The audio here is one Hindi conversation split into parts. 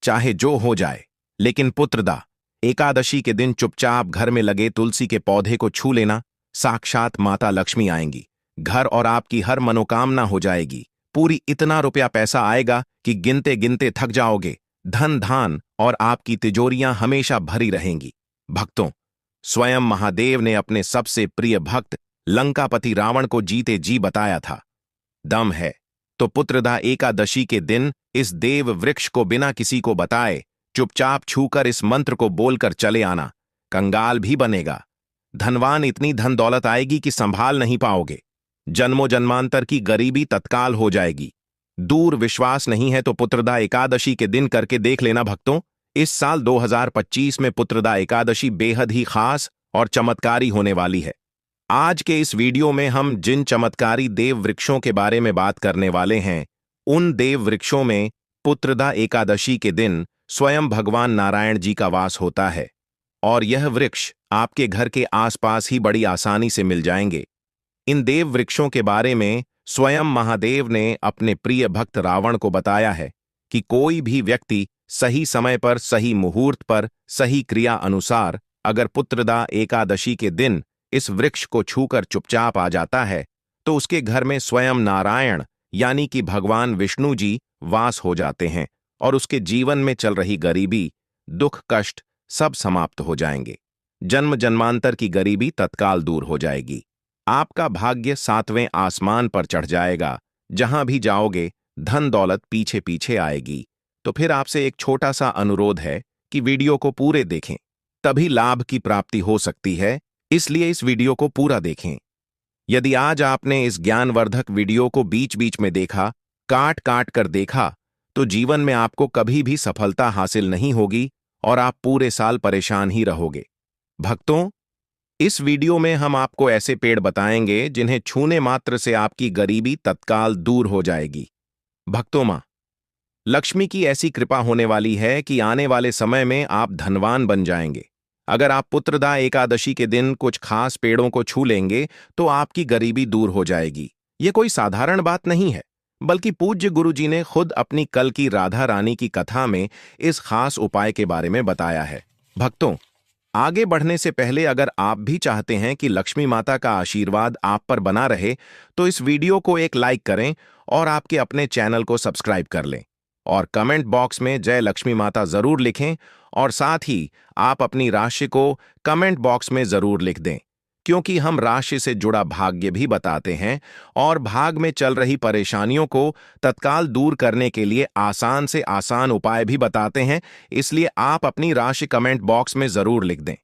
चाहे जो हो जाए। लेकिन पुत्रदा एकादशी के दिन चुपचाप घर में लगे तुलसी के पौधे को छू लेना, साक्षात माता लक्ष्मी आएंगी, घर और आपकी हर मनोकामना हो जाएगी। पूरी इतना रुपया पैसा आएगा कि गिनते गिनते थक जाओगे। धन धान और आपकी तिजोरियां हमेशा भरी रहेंगी। भक्तों, स्वयं महादेव ने अपने सबसे प्रिय भक्त लंकापति रावण को जीते जी बताया था, दम है तो पुत्रदा एकादशी के दिन इस देव वृक्ष को बिना किसी को बताए चुपचाप छूकर इस मंत्र को बोलकर चले आना। कंगाल भी बनेगा, धनवान इतनी धन दौलत आएगी कि संभाल नहीं पाओगे। जन्मों जन्मांतर की गरीबी तत्काल हो जाएगी। दूर विश्वास नहीं है तो पुत्रदा एकादशी के दिन करके देख लेना भक्तों। इस साल 2025 में पुत्रदा एकादशी बेहद ही खास और चमत्कारी होने वाली है। आज के इस वीडियो में हम जिन चमत्कारी देव वृक्षों के बारे में बात करने वाले हैं, उन देव वृक्षों में पुत्रदा एकादशी के दिन स्वयं भगवान नारायण जी का वास होता है और यह वृक्ष आपके घर के आसपास ही बड़ी आसानी से मिल जाएंगे। इन देव वृक्षों के बारे में स्वयं महादेव ने अपने प्रिय भक्त रावण को बताया है कि कोई भी व्यक्ति सही समय पर, सही मुहूर्त पर, सही क्रिया अनुसार अगर पुत्रदा एकादशी के दिन इस वृक्ष को छूकर चुपचाप आ जाता है तो उसके घर में स्वयं नारायण यानी कि भगवान विष्णु जी वास हो जाते हैं और उसके जीवन में चल रही गरीबी, दुख, कष्ट सब समाप्त हो जाएंगे। जन्म जन्मांतर की गरीबी तत्काल दूर हो जाएगी। आपका भाग्य 7वें आसमान पर चढ़ जाएगा। जहां भी जाओगे धन दौलत पीछे पीछे आएगी। तो फिर आपसे एक छोटा सा अनुरोध है कि वीडियो को पूरे देखें, तभी लाभ की प्राप्ति हो सकती है, इसलिए इस वीडियो को पूरा देखें। यदि आज आपने इस ज्ञानवर्धक वीडियो को बीच बीच में देखा, काट काट कर देखा, तो जीवन में आपको कभी भी सफलता हासिल नहीं होगी और आप पूरे साल परेशान ही रहोगे। भक्तों, इस वीडियो में हम आपको ऐसे पेड़ बताएंगे जिन्हें छूने मात्र से आपकी गरीबी तत्काल दूर हो जाएगी। भक्तों, मां लक्ष्मी की ऐसी कृपा होने वाली है कि आने वाले समय में आप धनवान बन जाएंगे। अगर आप पुत्रदा एकादशी के दिन कुछ खास पेड़ों को छू लेंगे तो आपकी गरीबी दूर हो जाएगी। ये कोई साधारण बात नहीं है, बल्कि पूज्य गुरुजी ने खुद अपनी कल की राधा रानी की कथा में इस खास उपाय के बारे में बताया है। भक्तों, आगे बढ़ने से पहले अगर आप भी चाहते हैं कि लक्ष्मी माता का आशीर्वाद आप पर बना रहे तो इस वीडियो को एक लाइक करें और आपके अपने चैनल को सब्सक्राइब कर लें और कमेंट बॉक्स में जय लक्ष्मी माता जरूर लिखें और साथ ही आप अपनी राशि को कमेंट बॉक्स में जरूर लिख दें, क्योंकि हम राशि से जुड़ा भाग्य भी बताते हैं और भाग में चल रही परेशानियों को तत्काल दूर करने के लिए आसान से आसान उपाय भी बताते हैं। इसलिए आप अपनी राशि कमेंट बॉक्स में जरूर लिख दें।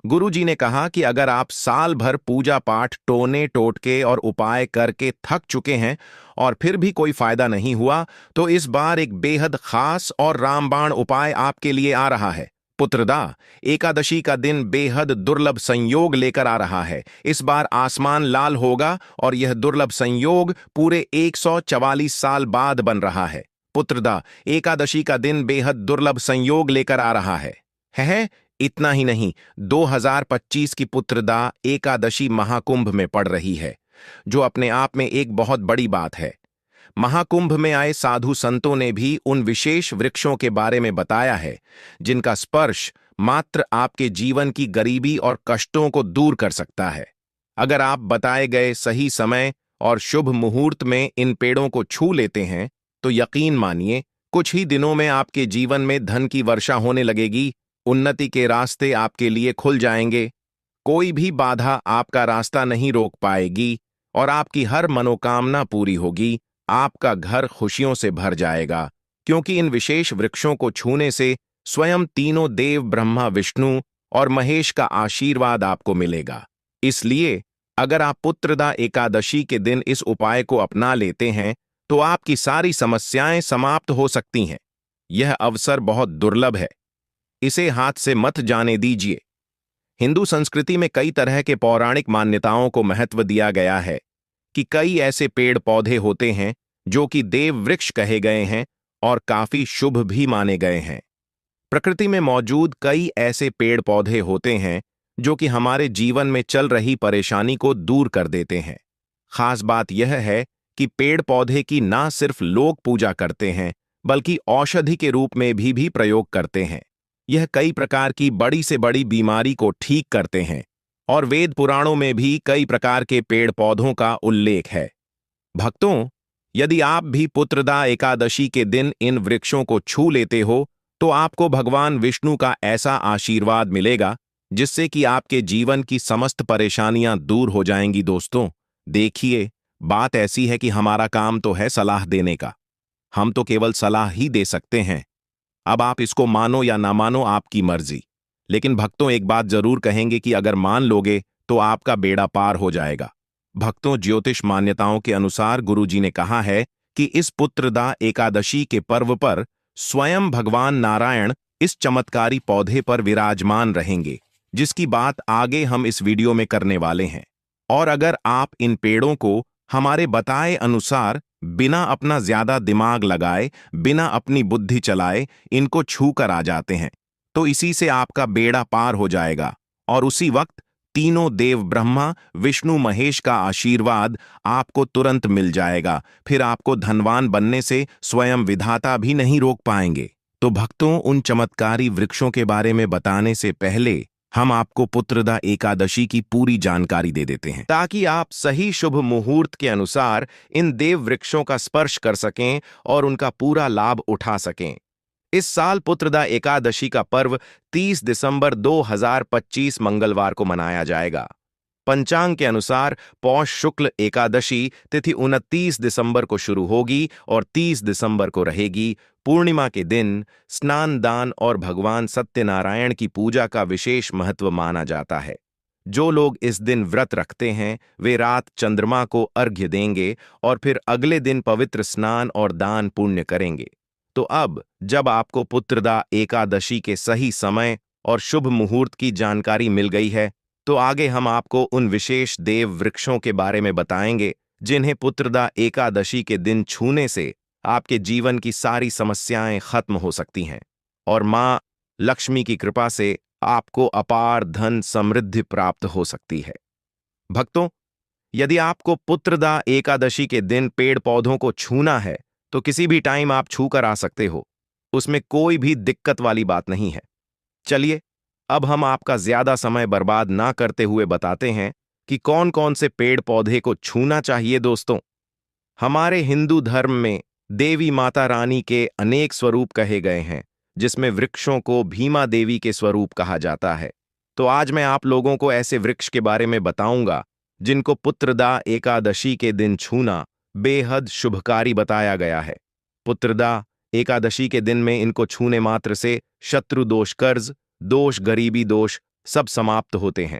गुरुजी ने कहा कि अगर आप साल भर पूजा पाठ, टोने टोटके और उपाय करके थक चुके हैं और फिर भी कोई फायदा नहीं हुआ, तो इस बार एक बेहद खास और रामबाण उपाय आपके लिए आ रहा है। पुत्रदा एकादशी का दिन बेहद दुर्लभ संयोग लेकर आ रहा है। इस बार आसमान लाल होगा और यह दुर्लभ संयोग पूरे 144 साल बाद बन रहा है। पुत्रदा एकादशी का दिन बेहद दुर्लभ संयोग लेकर आ रहा है। इतना ही नहीं, 2025 की पुत्रदा एकादशी महाकुंभ में पड़ रही है, जो अपने आप में एक बहुत बड़ी बात है। महाकुंभ में आए साधु संतों ने भी उन विशेष वृक्षों के बारे में बताया है जिनका स्पर्श मात्र आपके जीवन की गरीबी और कष्टों को दूर कर सकता है। अगर आप बताए गए सही समय और शुभ मुहूर्त में इन पेड़ों को छू लेते हैं तो यकीन मानिए कुछ ही दिनों में आपके जीवन में धन की वर्षा होने लगेगी। उन्नति के रास्ते आपके लिए खुल जाएंगे। कोई भी बाधा आपका रास्ता नहीं रोक पाएगी और आपकी हर मनोकामना पूरी होगी। आपका घर खुशियों से भर जाएगा, क्योंकि इन विशेष वृक्षों को छूने से स्वयं तीनों देव ब्रह्मा, विष्णु और महेश का आशीर्वाद आपको मिलेगा। इसलिए अगर आप पुत्रदा एकादशी के दिन इस उपाय को अपना लेते हैं तो आपकी सारी समस्याएं समाप्त हो सकती हैं। यह अवसर बहुत दुर्लभ है, इसे हाथ से मत जाने दीजिए। हिंदू संस्कृति में कई तरह के पौराणिक मान्यताओं को महत्व दिया गया है कि कई ऐसे पेड़ पौधे होते हैं जो कि देव वृक्ष कहे गए हैं और काफी शुभ भी माने गए हैं। प्रकृति में मौजूद कई ऐसे पेड़ पौधे होते हैं जो कि हमारे जीवन में चल रही परेशानी को दूर कर देते हैं। खास बात यह है कि पेड़ पौधे की ना सिर्फ लोग पूजा करते हैं, बल्कि औषधि के रूप में भी प्रयोग करते हैं। यह कई प्रकार की बड़ी से बड़ी बीमारी को ठीक करते हैं और वेद पुराणों में भी कई प्रकार के पेड़ पौधों का उल्लेख है। भक्तों, यदि आप भी पुत्रदा एकादशी के दिन इन वृक्षों को छू लेते हो तो आपको भगवान विष्णु का ऐसा आशीर्वाद मिलेगा जिससे कि आपके जीवन की समस्त परेशानियां दूर हो जाएंगी। दोस्तों, देखिए, बात ऐसी है कि हमारा काम तो है सलाह देने का। हम तो केवल सलाह ही दे सकते हैं। अब आप इसको मानो या ना मानो, आपकी मर्जी। लेकिन भक्तों, एक बात जरूर कहेंगे कि अगर मान लोगे तो आपका बेड़ा पार हो जाएगा। भक्तों, ज्योतिष मान्यताओं के अनुसार गुरुजी ने कहा है कि इस पुत्रदा एकादशी के पर्व पर स्वयं भगवान नारायण इस चमत्कारी पौधे पर विराजमान रहेंगे, जिसकी बात आगे हम इस वीडियो में करने वाले हैं। और अगर आप इन पेड़ों को हमारे बताए अनुसार बिना अपना ज्यादा दिमाग लगाए, बिना अपनी बुद्धि चलाए इनको छू कर आ जाते हैं तो इसी से आपका बेड़ा पार हो जाएगा और उसी वक्त तीनों देव ब्रह्मा विष्णु महेश का आशीर्वाद आपको तुरंत मिल जाएगा। फिर आपको धनवान बनने से स्वयं विधाता भी नहीं रोक पाएंगे। तो भक्तों, उन चमत्कारी वृक्षों के बारे में बताने से पहले हम आपको पुत्रदा एकादशी की पूरी जानकारी दे देते हैं ताकि आप सही शुभ मुहूर्त के अनुसार इन देव वृक्षों का स्पर्श कर सकें और उनका पूरा लाभ उठा सकें। इस साल पुत्रदा एकादशी का पर्व 30 दिसंबर 2025 मंगलवार को मनाया जाएगा। पंचांग के अनुसार पौष शुक्ल एकादशी तिथि 29 दिसंबर को शुरू होगी और 30 दिसंबर को रहेगी। पूर्णिमा के दिन स्नान दान और भगवान सत्यनारायण की पूजा का विशेष महत्व माना जाता है। जो लोग इस दिन व्रत रखते हैं वे रात चंद्रमा को अर्घ्य देंगे और फिर अगले दिन पवित्र स्नान और दान पुण्य करेंगे। तो अब जब आपको पुत्रदा एकादशी के सही समय और शुभ मुहूर्त की जानकारी मिल गई है तो आगे हम आपको उन विशेष देव वृक्षों के बारे में बताएंगे जिन्हें पुत्रदा एकादशी के दिन छूने से आपके जीवन की सारी समस्याएं खत्म हो सकती हैं और मां लक्ष्मी की कृपा से आपको अपार धन समृद्धि प्राप्त हो सकती है। भक्तों, यदि आपको पुत्रदा एकादशी के दिन पेड़ पौधों को छूना है तो किसी भी टाइम आप छू कर आ सकते हो, उसमें कोई भी दिक्कत वाली बात नहीं है। चलिए, अब हम आपका ज्यादा समय बर्बाद ना करते हुए बताते हैं कि कौन कौन से पेड़ पौधे को छूना चाहिए। दोस्तों, हमारे हिंदू धर्म में देवी माता रानी के अनेक स्वरूप कहे गए हैं, जिसमें वृक्षों को भीमा देवी के स्वरूप कहा जाता है। तो आज मैं आप लोगों को ऐसे वृक्ष के बारे में बताऊंगा जिनको पुत्रदा एकादशी के दिन छूना बेहद शुभकारी बताया गया है। पुत्रदा एकादशी के दिन में इनको छूने मात्र से शत्रु दोष, कर्ज दोष, गरीबी दोष सब समाप्त होते हैं।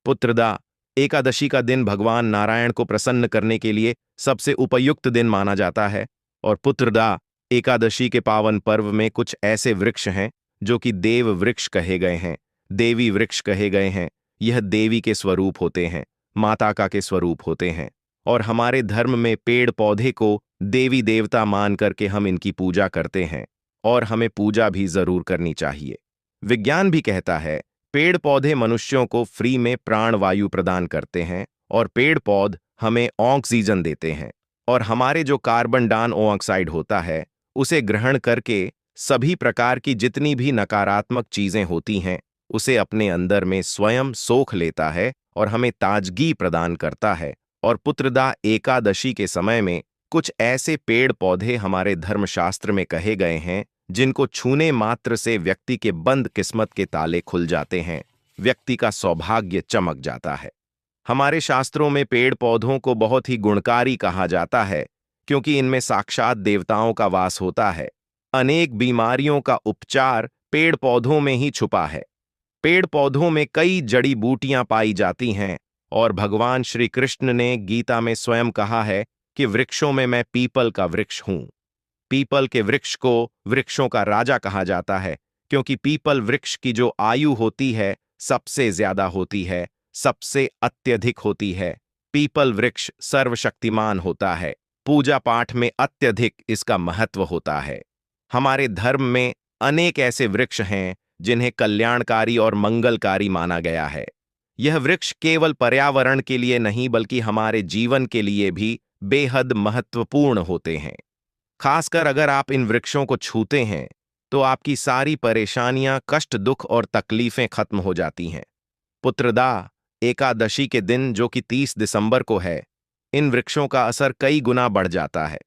पुत्रदा एकादशी का दिन भगवान नारायण को प्रसन्न करने के लिए सबसे उपयुक्त दिन माना जाता है और पुत्रदा एकादशी के पावन पर्व में कुछ ऐसे वृक्ष हैं जो कि देव वृक्ष कहे गए हैं, देवी वृक्ष कहे गए हैं। यह देवी के स्वरूप होते हैं, माता का के स्वरूप होते हैं और हमारे धर्म में पेड़ पौधे को देवी देवता मान करके हम इनकी पूजा करते हैं और हमें पूजा भी जरूर करनी चाहिए। विज्ञान भी कहता है पेड़ पौधे मनुष्यों को फ्री में प्राण वायु प्रदान करते हैं और पेड़ पौध हमें ऑक्सीजन देते हैं और हमारे जो कार्बन डाइऑक्साइड होता है उसे ग्रहण करके सभी प्रकार की जितनी भी नकारात्मक चीजें होती हैं उसे अपने अंदर में स्वयं सोख लेता है और हमें ताजगी प्रदान करता है। और पुत्रदा एकादशी के समय में कुछ ऐसे पेड़ पौधे हमारे धर्मशास्त्र में कहे गए हैं जिनको छूने मात्र से व्यक्ति के बंद किस्मत के ताले खुल जाते हैं, व्यक्ति का सौभाग्य चमक जाता है। हमारे शास्त्रों में पेड़ पौधों को बहुत ही गुणकारी कहा जाता है क्योंकि इनमें साक्षात देवताओं का वास होता है। अनेक बीमारियों का उपचार पेड़ पौधों में ही छुपा है। पेड़ पौधों में कई जड़ी बूटियां पाई जाती हैं और भगवान श्री कृष्ण ने गीता में स्वयं कहा है कि वृक्षों में मैं पीपल का वृक्ष हूं। पीपल के वृक्ष को वृक्षों का राजा कहा जाता है क्योंकि पीपल वृक्ष की जो आयु होती है सबसे ज्यादा होती है, सबसे अत्यधिक होती है। पीपल वृक्ष सर्वशक्तिमान होता है, पूजा पाठ में अत्यधिक इसका महत्व होता है। हमारे धर्म में अनेक ऐसे वृक्ष हैं जिन्हें कल्याणकारी और मंगलकारी माना गया है। यह वृक्ष केवल पर्यावरण के लिए नहीं बल्कि हमारे जीवन के लिए भी बेहद महत्वपूर्ण होते हैं। खासकर अगर आप इन वृक्षों को छूते हैं तो आपकी सारी परेशानियां, कष्ट, दुख और तकलीफें खत्म हो जाती हैं। पुत्रदा एकादशी के दिन, जो कि 30 दिसंबर को है, इन वृक्षों का असर कई गुना बढ़ जाता है।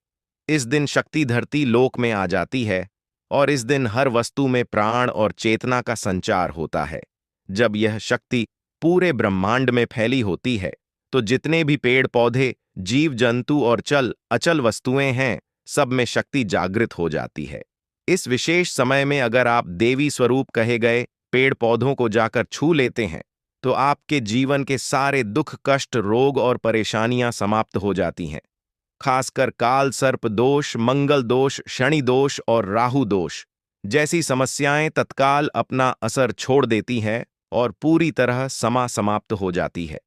इस दिन शक्ति धरती लोक में आ जाती है और इस दिन हर वस्तु में प्राण और चेतना का संचार होता है। जब यह शक्ति पूरे ब्रह्मांड में फैली होती है तो जितने भी पेड़ पौधे, जीव जंतु और चल अचल वस्तुएं हैं, सब में शक्ति जागृत हो जाती है। इस विशेष समय में अगर आप देवी स्वरूप कहे गए पेड़ पौधों को जाकर छू लेते हैं तो आपके जीवन के सारे दुख, कष्ट, रोग और परेशानियां समाप्त हो जाती हैं। खासकर काल सर्प दोष, मंगल दोष, शनि दोष और राहु दोष जैसी समस्याएं तत्काल अपना असर छोड़ देती हैं और पूरी तरह समाप्त हो जाती है।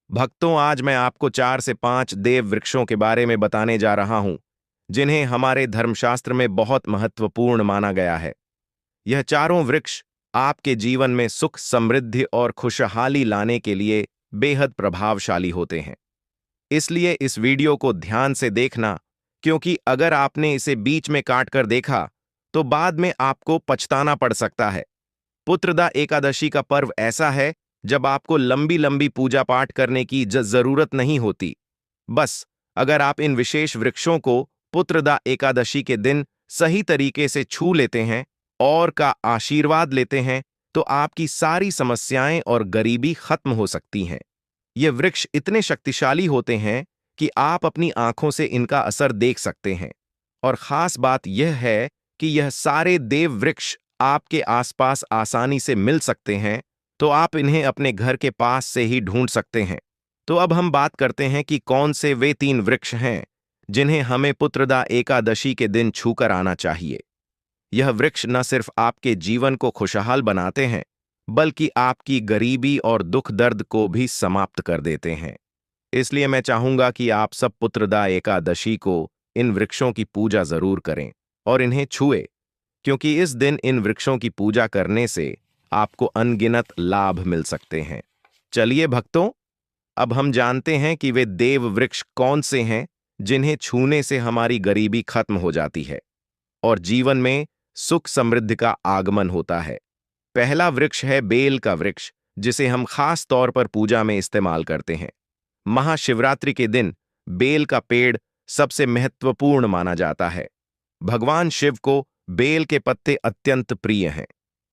भक्तों, आज मैं आपको 4 से 5 देव वृक्षों के बारे में बताने जा रहा हूं जिन्हें हमारे धर्मशास्त्र में बहुत महत्वपूर्ण माना गया है। यह चारों वृक्ष आपके जीवन में सुख, समृद्धि और खुशहाली लाने के लिए बेहद प्रभावशाली होते हैं। इसलिए इस वीडियो को ध्यान से देखना, क्योंकि अगर आपने इसे बीच में काट कर देखा तो बाद में आपको पछताना पड़ सकता है। पुत्रदा एकादशी का पर्व ऐसा है जब आपको लंबी लंबी पूजा पाठ करने की जरूरत नहीं होती। बस अगर आप इन विशेष वृक्षों को पुत्रदा एकादशी के दिन सही तरीके से छू लेते हैं और का आशीर्वाद लेते हैं तो आपकी सारी समस्याएं और गरीबी खत्म हो सकती हैं। ये वृक्ष इतने शक्तिशाली होते हैं कि आप अपनी आंखों से इनका असर देख सकते हैं। और खास बात यह है कि यह सारे देव वृक्ष आपके आसपास आसानी से मिल सकते हैं, तो आप इन्हें अपने घर के पास से ही ढूंढ सकते हैं। तो अब हम बात करते हैं कि कौन से वे 3 वृक्ष हैं जिन्हें हमें पुत्रदा एकादशी के दिन छूकर आना चाहिए। यह वृक्ष न सिर्फ आपके जीवन को खुशहाल बनाते हैं, बल्कि आपकी गरीबी और दुख दर्द को भी समाप्त कर देते हैं। इसलिए मैं चाहूंगा कि आप सब पुत्रदा एकादशी को इन वृक्षों की पूजा जरूर करें और इन्हें छुए, क्योंकि इस दिन इन वृक्षों की पूजा करने से आपको अनगिनत लाभ मिल सकते हैं। चलिए भक्तों, अब हम जानते हैं कि वे देव वृक्ष कौन से हैं जिन्हें छूने से हमारी गरीबी खत्म हो जाती है और जीवन में सुख समृद्धि का आगमन होता है। पहला वृक्ष है बेल का वृक्ष, जिसे हम खास तौर पर पूजा में इस्तेमाल करते हैं। महाशिवरात्रि के दिन बेल का पेड़ सबसे महत्वपूर्ण माना जाता है। भगवान शिव को बेल के पत्ते अत्यंत प्रिय हैं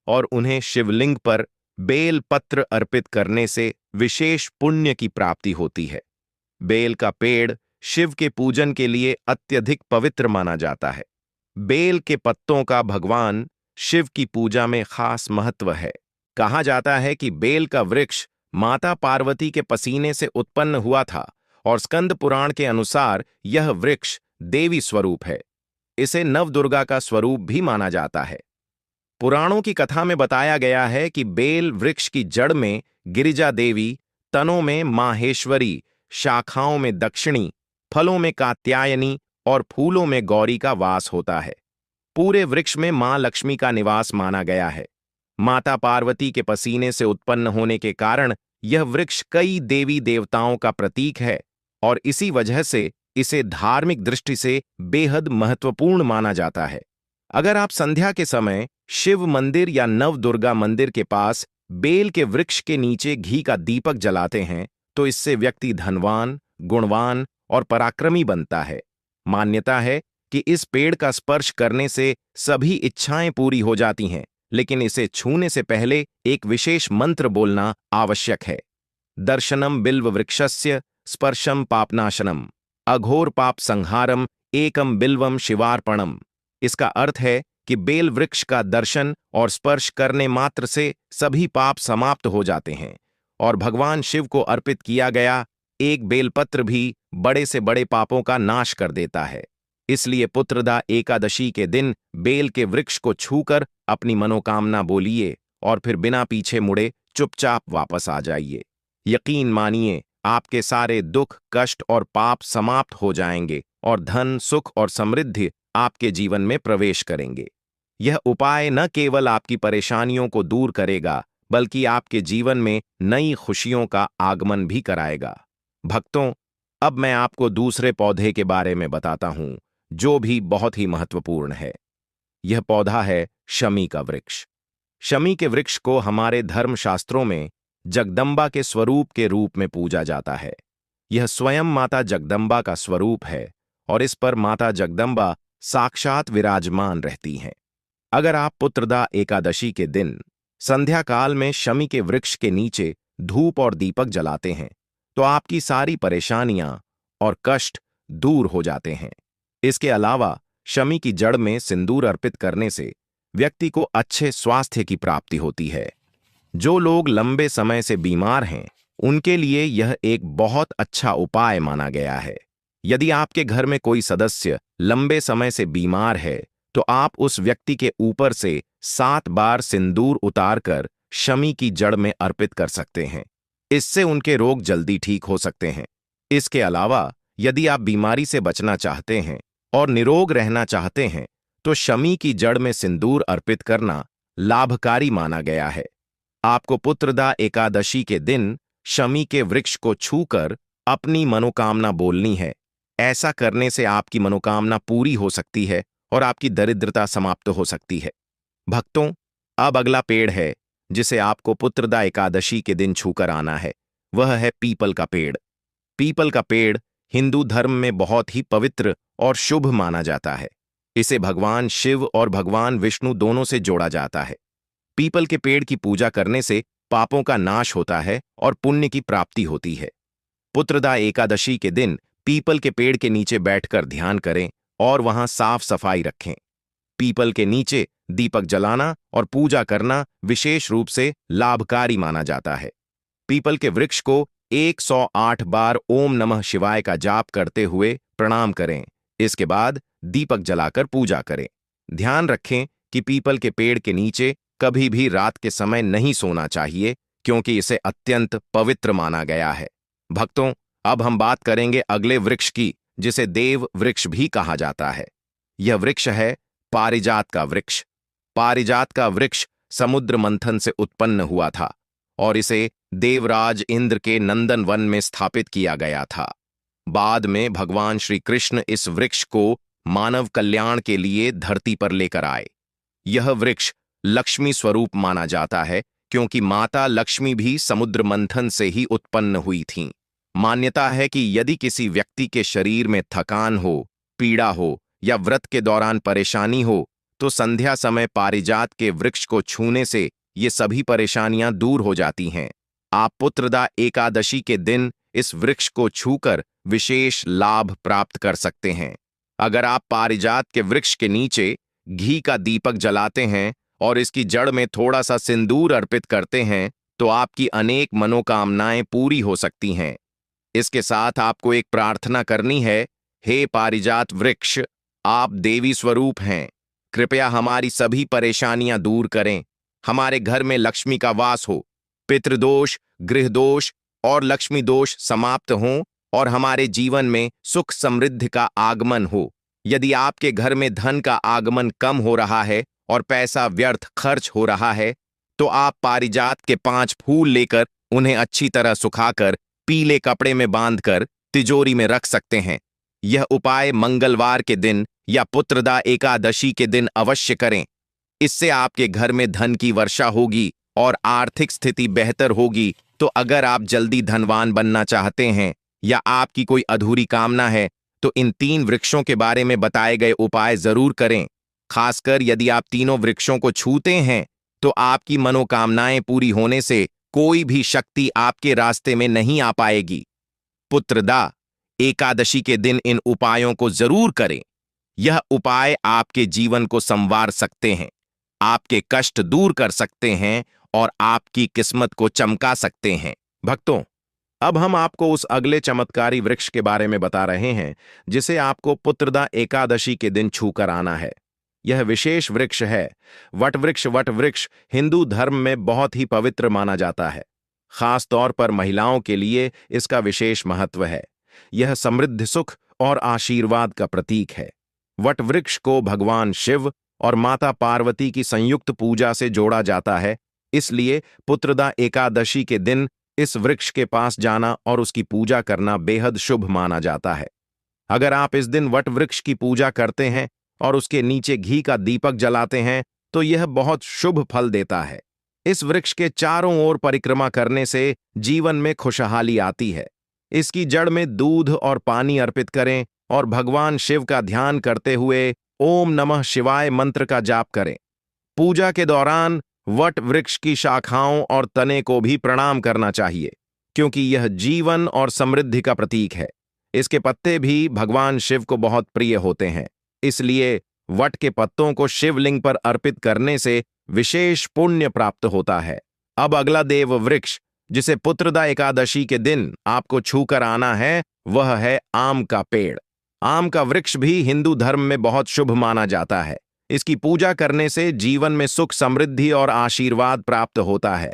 और उन्हें शिवलिंग पर बेल पत्र अर्पित करने से विशेष पुण्य की प्राप्ति होती है। बेल का पेड़ शिव के पूजन के लिए अत्यधिक पवित्र माना जाता है। बेल के पत्तों का भगवान शिव की पूजा में खास महत्व है। कहा जाता है कि बेल का वृक्ष माता पार्वती के पसीने से उत्पन्न हुआ था और स्कंद पुराण के अनुसार यह वृक्ष देवी स्वरूप है। इसे नवदुर्गा का स्वरूप भी माना जाता है। पुराणों की कथा में बताया गया है कि बेल वृक्ष की जड़ में गिरिजा देवी, तनों में माहेश्वरी, शाखाओं में दक्षिणी, फलों में कात्यायनी और फूलों में गौरी का वास होता है। पूरे वृक्ष में मां लक्ष्मी का निवास माना गया है। माता पार्वती के पसीने से उत्पन्न होने के कारण यह वृक्ष कई देवी देवताओं का प्रतीक है और इसी वजह से इसे धार्मिक दृष्टि से बेहद महत्वपूर्ण माना जाता है। अगर आप संध्या के समय शिव मंदिर या नवदुर्गा मंदिर के पास बेल के वृक्ष के नीचे घी का दीपक जलाते हैं तो इससे व्यक्ति धनवान, गुणवान और पराक्रमी बनता है। मान्यता है कि इस पेड़ का स्पर्श करने से सभी इच्छाएं पूरी हो जाती हैं, लेकिन इसे छूने से पहले एक विशेष मंत्र बोलना आवश्यक है। दर्शनम बिल्व वृक्षस्य स्पर्शम पापनाशनम, अघोर पाप संहारम, एकम बिल्वम शिवार्पणम। इसका अर्थ है कि बेल वृक्ष का दर्शन और स्पर्श करने मात्र से सभी पाप समाप्त हो जाते हैं और भगवान शिव को अर्पित किया गया एक बेलपत्र भी बड़े से बड़े पापों का नाश कर देता है। इसलिए पुत्रदा एकादशी के दिन बेल के वृक्ष को छूकर अपनी मनोकामना बोलिए और फिर बिना पीछे मुड़े चुपचाप वापस आ जाइए। यकीन मानिए, आपके सारे दुख, कष्ट और पाप समाप्त हो जाएंगे और धन, सुख और समृद्धि आपके जीवन में प्रवेश करेंगे। यह उपाय न केवल आपकी परेशानियों को दूर करेगा, बल्कि आपके जीवन में नई खुशियों का आगमन भी कराएगा। भक्तों, अब मैं आपको दूसरे पौधे के बारे में बताता हूं जो भी बहुत ही महत्वपूर्ण है। यह पौधा है शमी का वृक्ष। शमी के वृक्ष को हमारे धर्मशास्त्रों में जगदम्बा के स्वरूप के रूप में पूजा जाता है। यह स्वयं माता जगदम्बा का स्वरूप है और इस पर माता जगदम्बा साक्षात विराजमान रहती हैं। अगर आप पुत्रदा एकादशी के दिन संध्या काल में शमी के वृक्ष के नीचे धूप और दीपक जलाते हैं तो आपकी सारी परेशानियां और कष्ट दूर हो जाते हैं। इसके अलावा शमी की जड़ में सिंदूर अर्पित करने से व्यक्ति को अच्छे स्वास्थ्य की प्राप्ति होती है। जो लोग लंबे समय से बीमार हैं उनके लिए यह एक बहुत अच्छा उपाय माना गया है। यदि आपके घर में कोई सदस्य लंबे समय से बीमार है तो आप उस व्यक्ति के ऊपर से 7 बार सिंदूर उतारकर शमी की जड़ में अर्पित कर सकते हैं। इससे उनके रोग जल्दी ठीक हो सकते हैं। इसके अलावा यदि आप बीमारी से बचना चाहते हैं और निरोग रहना चाहते हैं तो शमी की जड़ में सिंदूर अर्पित करना लाभकारी माना गया है। आपको पुत्रदा एकादशी के दिन शमी के वृक्ष को छूकर अपनी मनोकामना बोलनी है। ऐसा करने से आपकी मनोकामना पूरी हो सकती है और आपकी दरिद्रता समाप्त हो सकती है। भक्तों, अब अगला पेड़ है जिसे आपको पुत्रदा एकादशी के दिन छूकर आना है। वह है पीपल का पेड़। पीपल का पेड़ हिंदू धर्म में बहुत ही पवित्र और शुभ माना जाता है। इसे भगवान शिव और भगवान विष्णु दोनों से जोड़ा जाता है। पीपल के पेड़ की पूजा करने से पापों का नाश होता है और पुण्य की प्राप्ति होती है। पुत्रदा एकादशी के दिन पीपल के पेड़ के नीचे बैठकर ध्यान करें और वहां साफ सफाई रखें। पीपल के नीचे दीपक जलाना और पूजा करना विशेष रूप से लाभकारी माना जाता है। पीपल के वृक्ष को 108 बार ओम नमः शिवाय का जाप करते हुए प्रणाम करें। इसके बाद दीपक जलाकर पूजा करें। ध्यान रखें कि पीपल के पेड़ के नीचे कभी भी रात के समय नहीं सोना चाहिए क्योंकि इसे अत्यंत पवित्र माना गया है। भक्तों, अब हम बात करेंगे अगले वृक्ष की जिसे देव वृक्ष भी कहा जाता है। यह वृक्ष है पारिजात का वृक्ष। पारिजात का वृक्ष समुद्र मंथन से उत्पन्न हुआ था और इसे देवराज इंद्र के नंदन वन में स्थापित किया गया था। बाद में भगवान श्री कृष्ण इस वृक्ष को मानव कल्याण के लिए धरती पर लेकर आए। यह वृक्ष लक्ष्मी स्वरूप माना जाता है क्योंकि माता लक्ष्मी भी समुद्र मंथन से ही उत्पन्न हुई थीं। मान्यता है कि यदि किसी व्यक्ति के शरीर में थकान हो, पीड़ा हो या व्रत के दौरान परेशानी हो तो संध्या समय पारिजात के वृक्ष को छूने से ये सभी परेशानियां दूर हो जाती हैं। आप पुत्रदा एकादशी के दिन इस वृक्ष को छूकर विशेष लाभ प्राप्त कर सकते हैं। अगर आप पारिजात के वृक्ष के नीचे घी का दीपक जलाते हैं और इसकी जड़ में थोड़ा सा सिंदूर अर्पित करते हैं तो आपकी अनेक मनोकामनाएं पूरी हो सकती हैं। इसके साथ आपको एक प्रार्थना करनी है। हे पारिजात वृक्ष, आप देवी स्वरूप हैं। कृपया हमारी सभी परेशानियां दूर करें। हमारे घर में लक्ष्मी का वास हो, पितृदोष, गृह दोष और लक्ष्मी दोष समाप्त हों और हमारे जीवन में सुख समृद्धि का आगमन हो। यदि आपके घर में धन का आगमन कम हो रहा है और पैसा व्यर्थ खर्च हो रहा है तो आप पारिजात के 5 फूल लेकर उन्हें अच्छी तरह सुखाकर पीले कपड़े में बांधकर तिजोरी में रख सकते हैं। यह उपाय मंगलवार के दिन या पुत्रदा एकादशी के दिन अवश्य करें। इससे आपके घर में धन की वर्षा होगी और आर्थिक स्थिति बेहतर होगी। तो अगर आप जल्दी धनवान बनना चाहते हैं या आपकी कोई अधूरी कामना है तो इन 3 वृक्षों के बारे में बताए गए उपाय जरूर करें। खासकर यदि आप तीनों वृक्षों को छूते हैं तो आपकी मनोकामनाएं पूरी होने से कोई भी शक्ति आपके रास्ते में नहीं आ पाएगी। पुत्रदा एकादशी के दिन इन उपायों को जरूर करें। यह उपाय आपके जीवन को संवार सकते हैं, आपके कष्ट दूर कर सकते हैं और आपकी किस्मत को चमका सकते हैं। भक्तों, अब हम आपको उस अगले चमत्कारी वृक्ष के बारे में बता रहे हैं जिसे आपको पुत्रदा एकादशी के दिन छूकर आना है। यह विशेष वृक्ष है वटवृक्ष। वटवृक्ष हिंदू धर्म में बहुत ही पवित्र माना जाता है। खास तौर पर महिलाओं के लिए इसका विशेष महत्व है। यह समृद्धि, सुख और आशीर्वाद का प्रतीक है। वटवृक्ष को भगवान शिव और माता पार्वती की संयुक्त पूजा से जोड़ा जाता है। इसलिए पुत्रदा एकादशी के दिन इस वृक्ष के पास जाना और उसकी पूजा करना बेहद शुभ माना जाता है। अगर आप इस दिन वट वृक्ष की पूजा करते हैं और उसके नीचे घी का दीपक जलाते हैं तो यह बहुत शुभ फल देता है। इस वृक्ष के चारों ओर परिक्रमा करने से जीवन में खुशहाली आती है। इसकी जड़ में दूध और पानी अर्पित करें और भगवान शिव का ध्यान करते हुए ओम नमः शिवाय मंत्र का जाप करें। पूजा के दौरान वट वृक्ष की शाखाओं और तने को भी प्रणाम करना चाहिए, क्योंकि यह जीवन और समृद्धि का प्रतीक है। इसके पत्ते भी भगवान शिव को बहुत प्रिय होते हैं, इसलिए वट के पत्तों को शिवलिंग पर अर्पित करने से विशेष पुण्य प्राप्त होता है। अब अगला देव वृक्ष जिसे पुत्रदा एकादशी के दिन आपको छूकर आना है वह है आम का पेड़। आम का वृक्ष भी हिंदू धर्म में बहुत शुभ माना जाता है। इसकी पूजा करने से जीवन में सुख समृद्धि और आशीर्वाद प्राप्त होता है।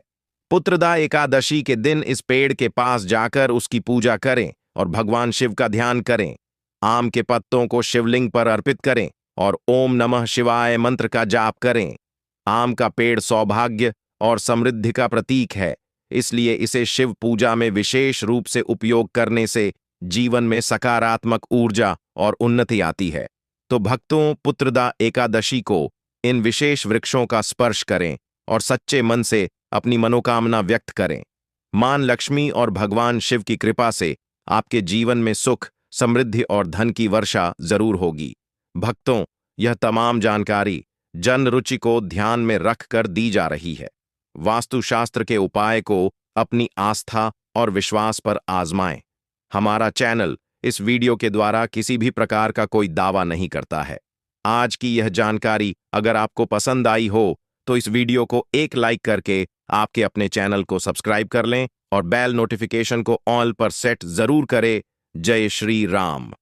पुत्रदा एकादशी के दिन इस पेड़ के पास जाकर उसकी पूजा करें और भगवान शिव का ध्यान करें। आम के पत्तों को शिवलिंग पर अर्पित करें और ओम नमः शिवाय मंत्र का जाप करें। आम का पेड़ सौभाग्य और समृद्धि का प्रतीक है, इसलिए इसे शिव पूजा में विशेष रूप से उपयोग करने से जीवन में सकारात्मक ऊर्जा और उन्नति आती है। तो भक्तों, पुत्रदा एकादशी को इन विशेष वृक्षों का स्पर्श करें और सच्चे मन से अपनी मनोकामना व्यक्त करें। मां लक्ष्मी और भगवान शिव की कृपा से आपके जीवन में सुख, समृद्धि और धन की वर्षा जरूर होगी। भक्तों, यह तमाम जानकारी जन रुचि को ध्यान में रखकर दी जा रही है। वास्तुशास्त्र के उपाय को अपनी आस्था और विश्वास पर आजमाएं। हमारा चैनल इस वीडियो के द्वारा किसी भी प्रकार का कोई दावा नहीं करता है। आज की यह जानकारी अगर आपको पसंद आई हो तो इस वीडियो को एक लाइक करके आपके अपने चैनल को सब्सक्राइब कर लें और बेल नोटिफिकेशन को ऑल पर सेट जरूर करें। जय श्री राम।